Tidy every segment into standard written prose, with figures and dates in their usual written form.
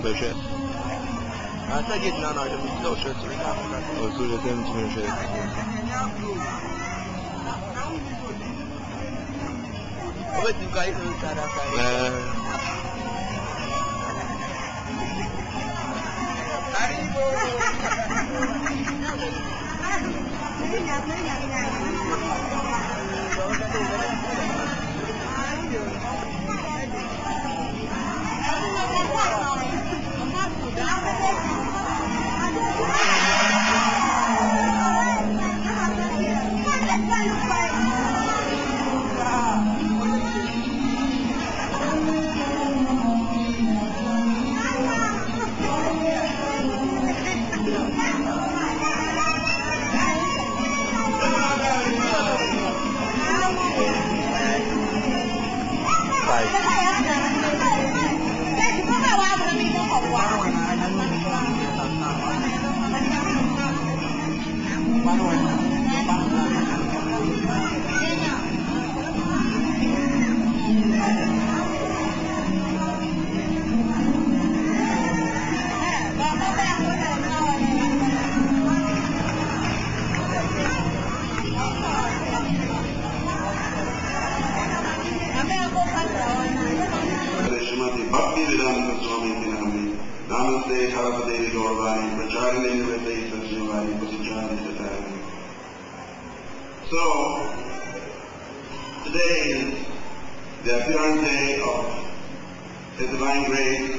Beşer. Asa gitna na da mito so tsina. O su da tem cikin shi. Ba din kai sun tsara kai. Haribo. So, today is the appearance day of His Divine Grace,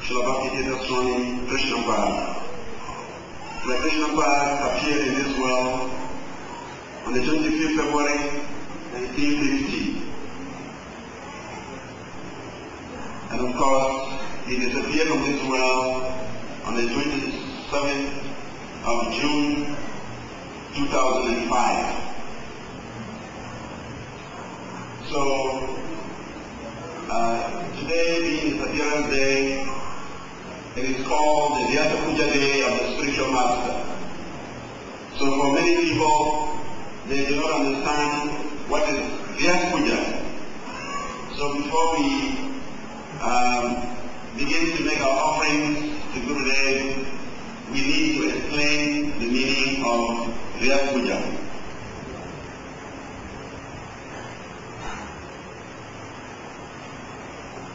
Srila Bhakti Krishna Pad. The Krishna Pad appeared in this world on the 25th February 1950. And of course, he disappeared from this world on the 27th of June 2005. So, today being his appearance day, it is called the Vyasa Puja Day of the Spiritual Master. So for many people, they do not understand what is Vyasa Puja. So before we begin to make our offerings to Gurudev, we need to explain the meaning of Vyasa Puja.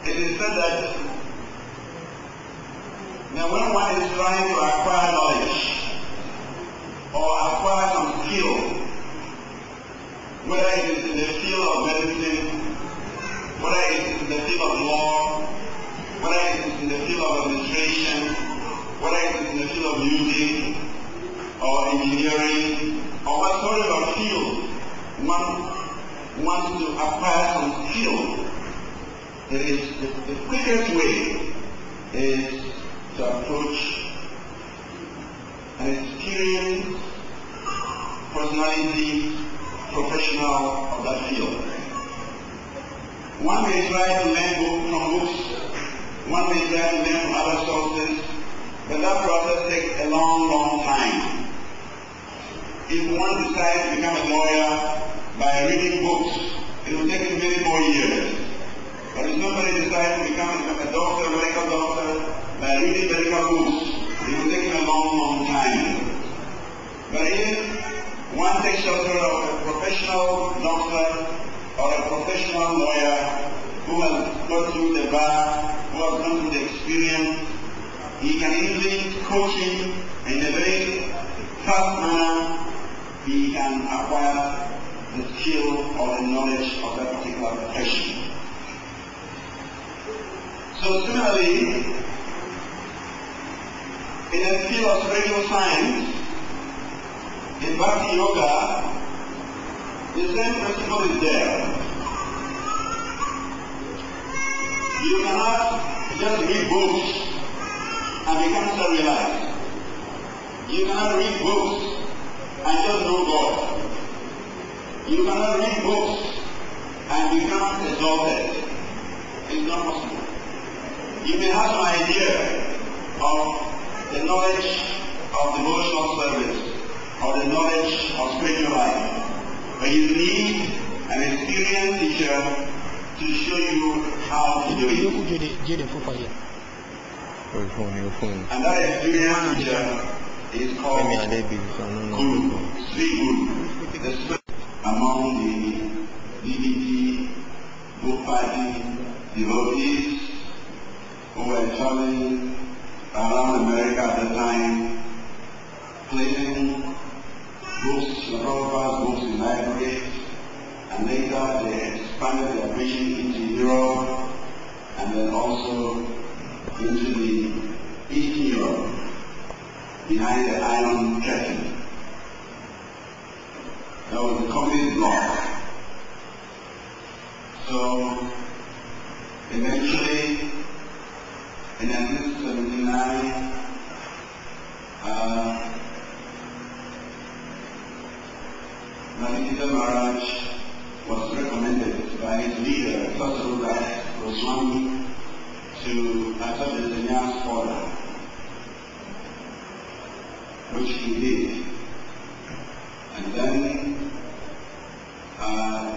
It is said that now when one is trying to acquire knowledge or acquire some skill, whether it is in the field of medicine, whether it is in the field of law, whether it is in the field of administration, whether it is in the field of music or engineering, or whatsoever field one wants to acquire some skill, it is the quickest way is to approach an experienced personality, professional of that field. One may try to learn from books, one may try to learn from other sources, but that process takes a long time. If one decides to become a lawyer by reading books, it will take him many more years. But if somebody decides to become a doctor, a medical doctor, by reading medical books, it will take him a long time. But if one takes shelter of a professional doctor or a professional lawyer who has gone through the bar, who has gone through the experience, he can easily coach him in a very fast manner. He can acquire the skill or the knowledge of that particular profession. So similarly, in the field of spiritual science, in Bhakti Yoga, the same principle is there. You cannot just read books and become self-realized. You cannot read books and just know God. You cannot read books and become exalted. It's not possible. You may have some idea of the knowledge of devotional service. or the knowledge of spiritual life. But you need an experienced teacher to show you how to do it. And that experienced teacher is called Guru, Sri Guru, the spirit among the DBT book party devotees who were traveling around America at the time, placing books, Prabhupada's books in libraries, and later they expanded their preaching into Europe and then also into the Eastern Europe behind the Iron Curtain. That was the communist bloc. So eventually in 1979, Madhita Maharaj was recommended by his leader, btswami, to accept the sannyas order, which he did. And then,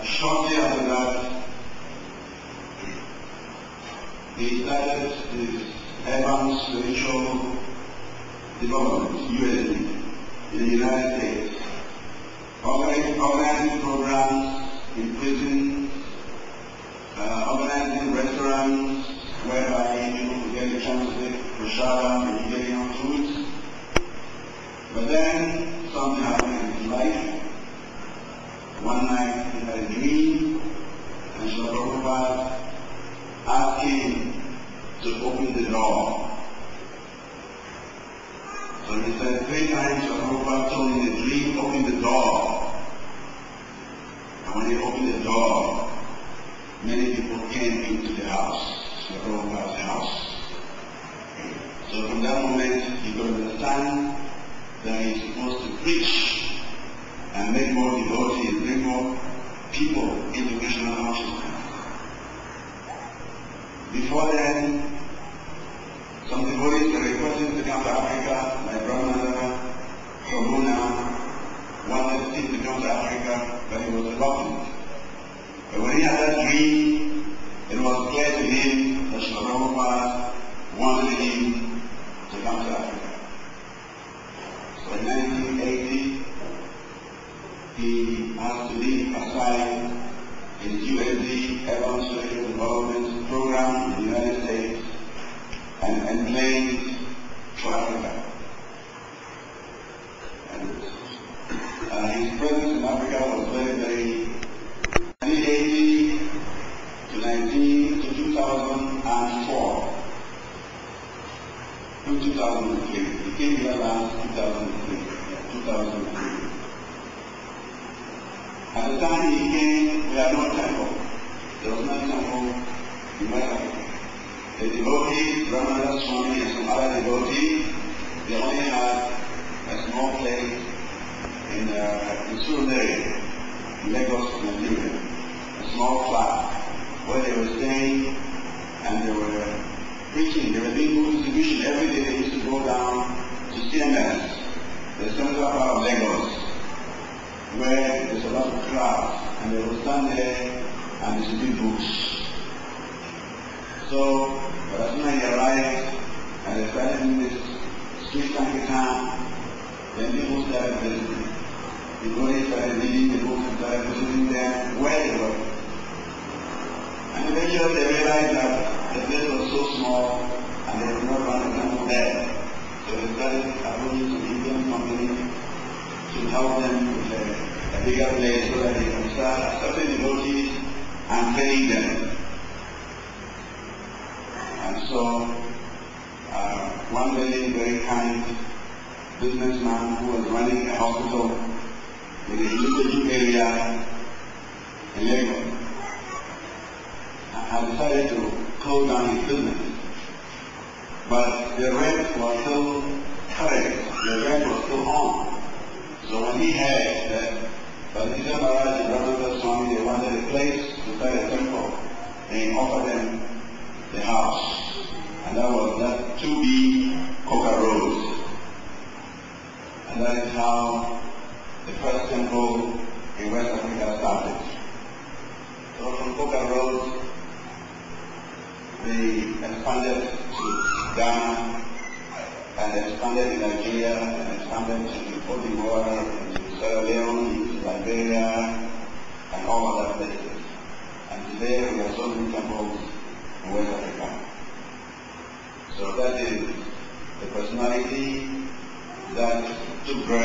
shortly after that, he started his urban spiritual development, USD, in the United States. Organizing programs in prisons, organizing restaurants whereby people could get a chance to take prasadam and getting on foods. But then something happened in his life. One night he had a dream, and Srila Prabhupada asked him to open the door. So he said 3 times Srila Prabhupada told him in the dream, open the door. And when he opened the door, many people came into the house, Srila Prabhupada's house. So from that moment, he could understand that he's supposed to preach and make more devotees, bring more people into Krishna consciousness. Before then, some devotees were requesting to come to Africa. My grandmother from Muna wanted him to come to Africa, but he was reluctant. But when he had that dream, it was clear to him that Srila Prabhupada wanted him to come to Africa. So in 1980, he asked to leave aside his USD Urban Spiritual Development Program in the United States and planned for Africa. And his presence in Africa was very, very 1980 to 2004. To 2003. He came here last 2003. At the time he came, we had no temple. There was no temple in West Africa. The devotees, btswami and some other devotees, they only had a small place in Surulere, in Lagos, Nigeria. A small flat where they were staying and they were preaching. They were doing food distribution. Every day they used to go down to CMS, the central part of Lagos, where there's a lot of crowds, and they will stand there and distribute books. So, but as soon as he arrived and they started in this street Sankirtan, then people started visiting. The devotees started reading the books and started visiting them where they were. And eventually they realized that the place was so small and they could not run a temple there. So they started approaching some Indian company to help them with a bigger place so that they can start accepting devotees and training them. And so one very, very kind businessman who was running a hospital in the Ilupeju area in Lagos had decided to close down his business. But the rent was still correct, the rent was still on. So when he heard that Bhatisa Maharaj and btswami, they wanted a place to start a temple, they offered them the house. And that was that 2B Coca Road. And that is how the first temple in West Africa started. So from Coca Road, they expanded to Ghana, and expanded in Nigeria, and expanded to Cote d'Ivoire, into Sierra Leone, into Liberia, and all other places. And today we have so many temples in West Africa. So that is the personality that took birth